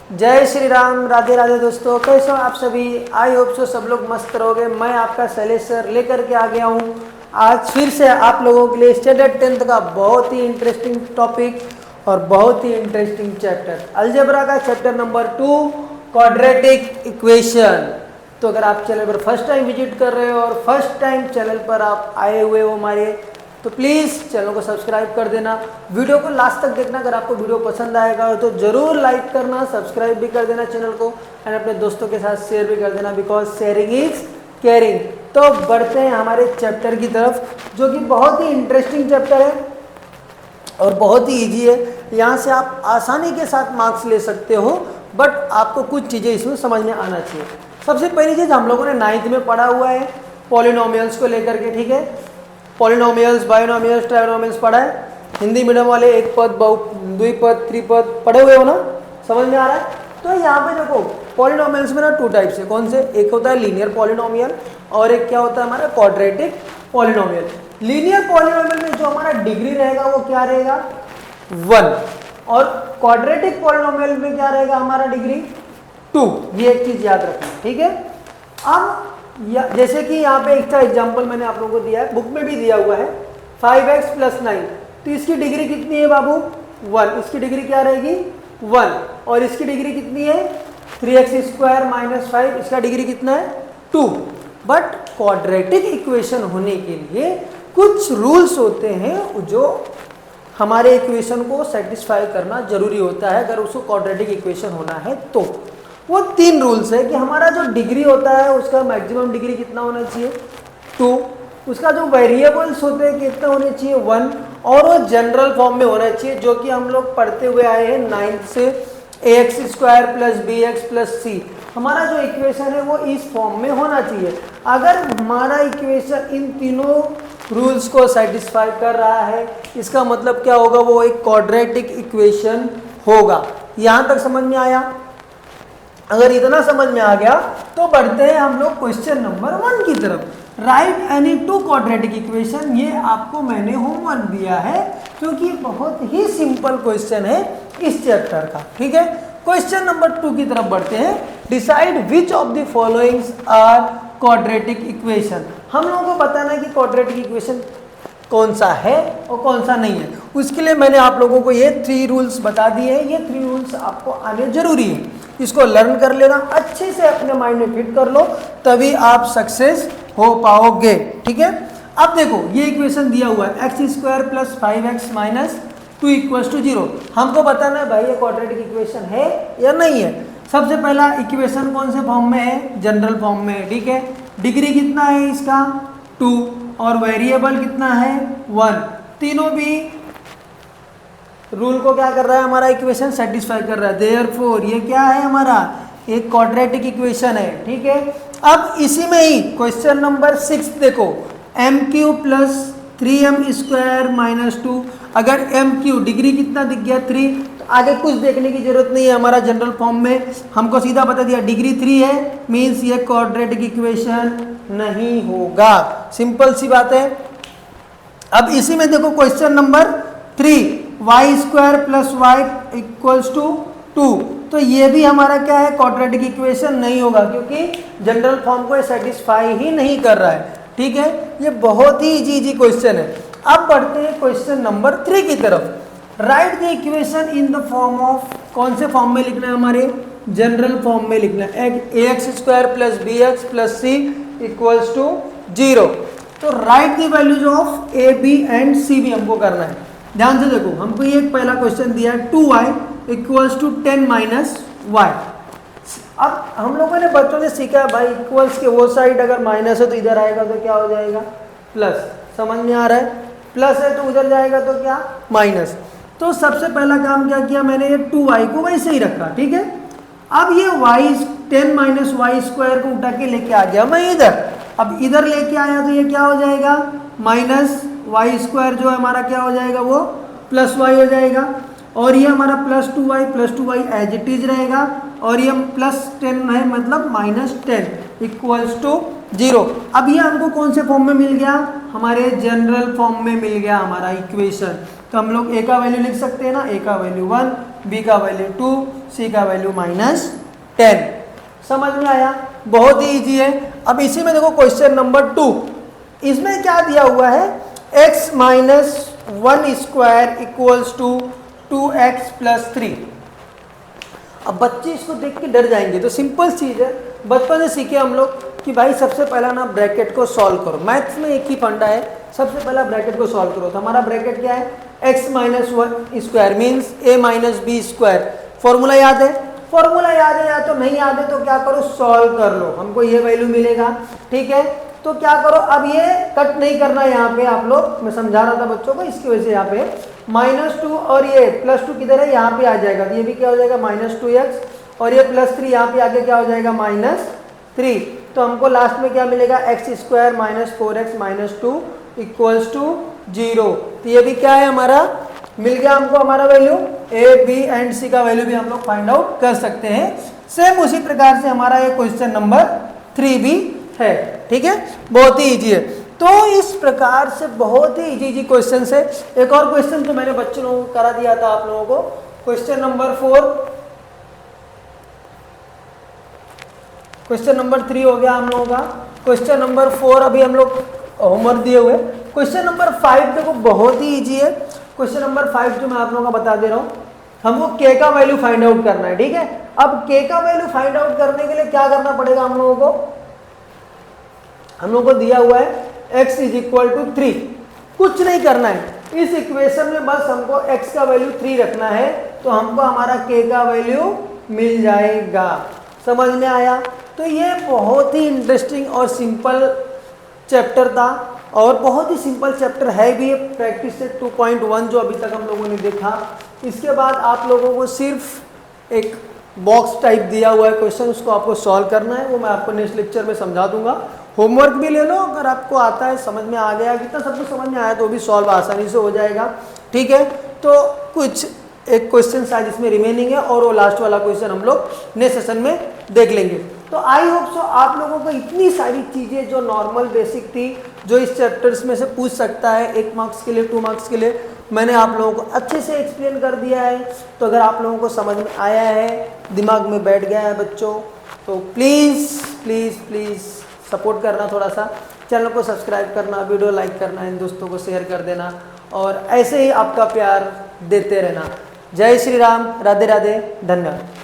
जय श्री राम, राधे राधे दोस्तों। कैसे हो आप सभी? आई होप सो सब लोग मस्त रहोगे। मैं आपका शैलेश सर लेकर के आ गया हूँ आज फिर से आप लोगों के लिए स्टैंडर्ड 10th का बहुत ही इंटरेस्टिंग टॉपिक और बहुत ही इंटरेस्टिंग चैप्टर अलजेब्रा का चैप्टर नंबर 2 क्वाड्रेटिक इक्वेशन। तो अगर आप चैनल पर फर्स्ट टाइम विजिट कर रहे हो और फर्स्ट टाइम चैनल पर आप आए हुए हो हमारे, तो प्लीज़ चैनल को सब्सक्राइब कर देना। वीडियो को लास्ट तक देखना। अगर आपको वीडियो पसंद आएगा तो ज़रूर लाइक करना, सब्सक्राइब भी कर देना चैनल को एंड अपने दोस्तों के साथ शेयर भी कर देना, बिकॉज शेयरिंग इज केयरिंग। तो बढ़ते हैं हमारे चैप्टर की तरफ, जो कि बहुत ही इंटरेस्टिंग चैप्टर है और बहुत ही ईजी है। यहाँ से आप आसानी के साथ मार्क्स ले सकते हो, बट आपको कुछ चीज़ें इसमें समझ में आना चाहिए। सबसे पहली चीज़ हम लोगों ने 9th में पढ़ा हुआ है पॉलिनोमियल्स को लेकर के, ठीक है। पॉलिनोमियल्स, बायोनोमियल्स, ट्राइनोमियल्स पढ़ा है। हिंदी मीडियम वाले एक पद, द्विपद, त्रिपद पढ़े हुए हो ना, समझ में आ रहा है। तो यहाँ पे देखो पॉलिनोमियल्स में ना 2 टाइप्स है। कौन से? एक होता है लीनियर पॉलिनोमियल और एक क्या होता है हमारा क्वाड्रेटिक पॉलिनोमियल। लीनियर पॉलिनोमियल में जो हमारा डिग्री रहेगा वो क्या रहेगा? 1, और क्वाड्रेटिक पॉलिनोमियल में क्या रहेगा हमारा डिग्री? 2। ये एक चीज याद रखना, ठीक है। अब जैसे कि यहाँ पे एक एग्जांपल मैंने आप लोगों को दिया है, बुक में भी दिया हुआ है 5x + 9। तो इसकी डिग्री कितनी है बाबू? 1। इसकी डिग्री क्या रहेगी? 1। और इसकी डिग्री कितनी है? 3x² - 5। इसका डिग्री कितना है? 2। बट क्वाड्रेटिक इक्वेशन होने के लिए कुछ रूल्स होते हैं जो हमारे इक्वेशन को सेटिस्फाई करना जरूरी होता है अगर उसको क्वाड्रेटिक इक्वेशन होना है तो। वो 3 रूल्स है कि हमारा जो डिग्री होता है उसका मैक्सिमम डिग्री कितना होना चाहिए? 2। उसका जो वेरिएबल्स होते हैं कितना होने चाहिए? 1। और वो जनरल फॉर्म में होना चाहिए, जो कि हम लोग पढ़ते हुए आए हैं 9th से, ax² + bx + c। हमारा जो इक्वेशन है वो इस फॉर्म में होना चाहिए। अगर हमारा इक्वेशन इन तीनों रूल्स को सेटिस्फाई कर रहा है, इसका मतलब क्या होगा? वो एक क्वाड्रेटिक इक्वेशन होगा। यहाँ तक समझ में आया? अगर इतना समझ में आ गया तो बढ़ते हैं हम लोग क्वेश्चन नंबर 1 की तरफ। Right any 2 quadratic equation. ये आपको मैंने होमवर्क दिया है क्योंकि बहुत ही सिंपल क्वेश्चन है इस चैप्टर का, ठीक है। क्वेश्चन नंबर 2 की तरफ बढ़ते हैं। Decide which of the followings are quadratic equation. हम लोगों को बताना है कि क्वाड्रेटिक इक्वेशन कौन सा है और कौन सा नहीं है। उसके लिए मैंने आप लोगों को ये 3 रूल्स बता दिए हैं। ये 3 रूल्स आपको आने जरूरी है। इसको लर्न कर लेना, अच्छे से अपने माइंड में फिट कर लो, तभी आप सक्सेस हो पाओगे, ठीक है। अब देखो ये इक्वेशन दिया हुआ है x² + 5x - 2 = 0। हमको बताना है भाई ये क्वाड्रेटिक इक्वेशन है या नहीं है। सबसे पहला इक्वेशन कौन से फॉर्म में है? जनरल फॉर्म में है, ठीक है। डिग्री कितना है इसका? 2। और वेरिएबल कितना है? 1। तीनों भी रूल को क्या कर रहा है? हमारा इक्वेशन सेटिस्फाई कर रहा है। देयरफॉर ये क्या है हमारा? एक क्वाड्रेटिक इक्वेशन है, ठीक है। अब इसी में ही क्वेश्चन नंबर 6 देखो, mq + 3m² - 2। अगर mq डिग्री कितना दिख गया? 3, तो आगे कुछ देखने की जरूरत नहीं है। हमारा जनरल फॉर्म में हमको सीधा बता दिया डिग्री 3 है, मीन्स ये क्वाड्रेटिक इक्वेशन नहीं होगा। सिंपल सी बात है। अब इसी में देखो क्वेश्चन नंबर 3, y² + y = 2। तो ये भी हमारा क्या है? क्वाड्रेटिक इक्वेशन नहीं होगा, क्योंकि जनरल फॉर्म को सेटिस्फाई ही नहीं कर रहा है, ठीक है। ये बहुत ही इजी क्वेश्चन है। अब बढ़ते हैं क्वेश्चन नंबर 3 की तरफ। Right the equation in the form of. कौन से फॉर्म में लिखना है? हमारे जनरल फॉर्म में लिखना है। ax² + bx + c = 0। तो right the values of a, b and c भी हमको करना है। ध्यान से देखो, हमको ये एक पहला क्वेश्चन दिया है 2y = 10 - y। अब हम लोगों ने बच्चों से सीखा है भाई इक्वल्स के वो साइड अगर माइनस है तो इधर आएगा तो क्या हो जाएगा? प्लस। समझ में आ रहा है? प्लस है तो उधर जाएगा तो क्या? माइनस। तो सबसे पहला काम क्या किया मैंने? ये 2y को वैसे ही रखा, ठीक है। अब ये 10 - y² को उठा के लेके आ गया मैं इधर। अब इधर लेके आया तो ये क्या हो जाएगा? -y² जो हमारा क्या हो जाएगा? वो +y हो जाएगा। और ये हमारा +2y एज इट इज रहेगा। और ये +10 है, मतलब -10 = 0। अब ये हमको कौन से फॉर्म में मिल गया? हमारे जनरल फॉर्म में मिल गया हमारा इक्वेशन। तो हम लोग a का वैल्यू लिख सकते हैं ना, a का वैल्यू 1, बी का वैल्यू 2, सी का वैल्यू -10। समझ में आया? बहुत ही इजी है। अब इसी में देखो क्वेश्चन नंबर 2, इसमें क्या दिया हुआ है, x - 1 square equals to 2x + 3। अब बच्चे इसको देख के डर जाएंगे, तो सिंपल चीज़ है, बचपन से सीखे हम लोग कि भाई सबसे पहला ना ब्रैकेट को सॉल्व करो। मैथ्स में एक ही फंडा है, सबसे पहला ब्रैकेट को सॉल्व करो। तो हमारा ब्रैकेट क्या है, x - 1 square means a - b square. Formula याद है? फॉर्मूला याद है, या तो नहीं याद है तो क्या करो, सॉल्व कर लो, हमको ये वैल्यू मिलेगा। ठीक है, तो क्या करो, अब ये कट नहीं करना है यहाँ पे आप लोग, मैं समझा रहा था बच्चों को, इसकी वजह से यहाँ पे -2 और ये +2 किधर है, यहाँ पे आ जाएगा, तो ये भी क्या हो जाएगा -2x, और ये +3 यहाँ पे आके क्या हो जाएगा -3। तो हमको लास्ट में क्या मिलेगा, x² - 4x - 2 = 0। तो ये भी क्या है हमारा, मिल गया हमको हमारा value. a, b and c का वैल्यू भी हम लोग फाइंड आउट कर सकते हैं। सेम उसी प्रकार से हमारा ये क्वेश्चन नंबर 3 भी है। ठीक है, बहुत ही इजी है। तो इस प्रकार से बहुत ही इजी क्वेश्चन है। एक और क्वेश्चन तो मैंने बच्चों को करा दिया था आप लोगों को, क्वेश्चन नंबर 4, क्वेश्चन नंबर 3 हो गया हम लोगों का। क्वेश्चन नंबर 4 अभी हम लोग होमवर्क दिए हुए। क्वेश्चन नंबर 5 देखो बहुत ही इजी है। क्वेश्चन नंबर 5 जो मैं आप लोगों को बता दे रहा हूँ, हमको k का वैल्यू फाइंड आउट करना है। ठीक है, अब k का वैल्यू फाइंड आउट करने के लिए क्या करना पड़ेगा हम लोगों को, हम लोगों को दिया हुआ है x = 3, कुछ नहीं करना है इस इक्वेशन में, बस हमको x का वैल्यू 3 रखना है, तो हमको हमारा k का वैल्यू मिल जाएगा। समझ में आया? तो ये बहुत ही इंटरेस्टिंग और सिंपल चैप्टर था, और बहुत ही सिंपल चैप्टर है भी। प्रैक्टिस सेट 2.1 जो अभी तक हम लोगों ने देखा, इसके बाद आप लोगों को सिर्फ एक बॉक्स टाइप दिया हुआ है क्वेश्चन, उसको आपको सॉल्व करना है, वो मैं आपको नेक्स्ट लेक्चर में समझा दूंगा। होमवर्क भी ले लो, अगर आपको आता है, समझ में आ गया, जितना सबको समझ में आया तो भी सॉल्व आसानी से हो जाएगा। ठीक है, तो कुछ एक क्वेश्चन शायद इसमें रिमेनिंग है, और वो लास्ट वाला क्वेश्चन हम लोग नेक्स्ट सेशन में देख लेंगे। तो आई होप सो आप लोगों को इतनी सारी चीज़ें जो नॉर्मल बेसिक थी, जो इस चैप्टर्स में से पूछ सकता है 1 मार्क्स के लिए, 2 मार्क्स के लिए, मैंने आप लोगों को अच्छे से एक्सप्लेन कर दिया है। तो अगर आप लोगों को समझ में आया है, दिमाग में बैठ गया है बच्चों, तो प्लीज़ प्लीज़ प्लीज़ सपोर्ट करना, थोड़ा सा चैनल को सब्सक्राइब करना, वीडियो लाइक करना, इन दोस्तों को शेयर कर देना, और ऐसे ही आपका प्यार देते रहना। जय श्री राम, राधे राधे, धन्यवाद।